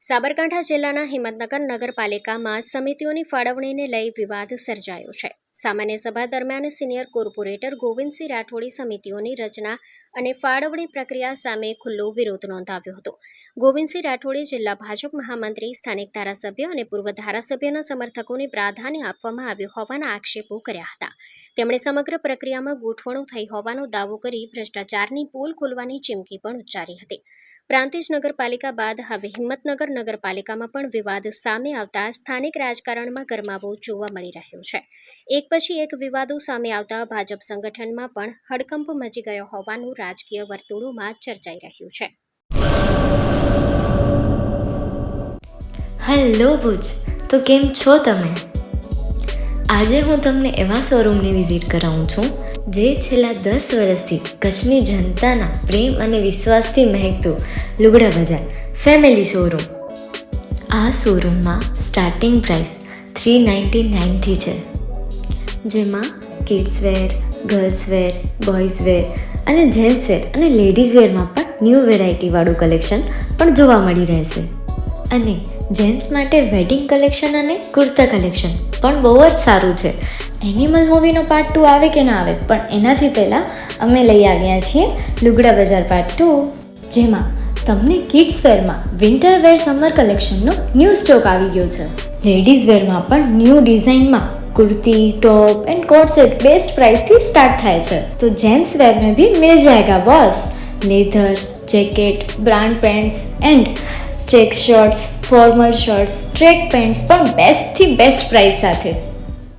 સાબરકાંઠા જિલ્લાના હિંમતનગર નગરપાલિકામાં સમિતિઓની ફાળવણીને લઈ વિવાદ સર્જાયો છે. સામાન્ય સભા દરમિયાન સિનિયર કોર્પોરેટર ગોવિંદસિંહ રાઠોડે સમિતિઓની રચના અને ફાળવણી પ્રક્રિયા સામે ખુલ્લો વિરોધ નોંધાવ્યો હતો. ગોવિંદસિંહ રાઠોડે જિલ્લા ભાજપ મહામંત્રી, સ્થાનિક ધારાસભ્ય અને પૂર્વ ધારાસભ્યના સમર્થકોને પ્રાધાન્ય આપવામાં આવ્યું હોવાના આક્ષેપો કર્યા હતા. તેમણે સમગ્ર પ્રક્રિયામાં ગોઠવણો થઈ હોવાનો દાવો કરી ભ્રષ્ટાચારની પોલ ખોલવાની ચીમકી પણ ઉચ્ચારી હતી. પ્રાંતિજ નગરપાલિકા બાદ હવે હિંમતનગર નગરપાલિકામાં પણ વિવાદ સામે આવતા સ્થાનિક રાજકારણમાં ગરમાવો જોવા મળી રહ્યો છે. એક પછી એક વિવાદો સામે આવતા ભાજપ સંગઠનમાં પણ હડકંપ મચી ગયો હોવાનું રાજકીય વર્તુળોમાં ચર્ચાઈ રહ્યું છે. હેલો ભુજ, તો કેમ છો તમે? આજે હું તમને એવા શોરૂમની વિઝિટ કરાવું છું જે છેલ્લા 10 વર્ષથી કચ્છની જનતાના પ્રેમ અને વિશ્વાસથી મહેકતું લુગડા બજાર ફેમિલી શોરૂમ. આ શોરૂમમાં સ્ટાર્ટિંગ પ્રાઇસ 399થી છે, જેમાં kids wear, girls wear, boys wear અને જેન્ટ્સ વેર અને લેડીઝ વેરમાં પણ ન્યૂ વેરાયટીવાળું કલેક્શન પણ જોવા મળી રહેશે. અને જેન્ટ્સ માટે વેડિંગ કલેક્શન અને કુર્તા કલેક્શન પણ બહુ જ સારું છે. એનિમલ મૂવીનો પાર્ટ 2 આવે કે ના આવે, પણ એનાથી પહેલાં અમે લઈ આવ્યા છીએ લુગડા બજાર પાર્ટ 2, જેમાં તમને કિડ્સ વેરમાં વિન્ટર વેર સમર કલેક્શનનો ન્યૂ સ્ટોક આવી ગયો છે. લેડીઝ વેરમાં પણ ન્યૂ ડિઝાઇનમાં kurti, top and coat set best price थी स्टार्ट थाय छे. तो जेंट्स वेर में भी मिल जाएगा boss. Leather, jacket, brand pants and check shirts, formal shirts, track pants પણ બેસ્ટ થી બેસ્ટ પ્રાઇસ સાથે.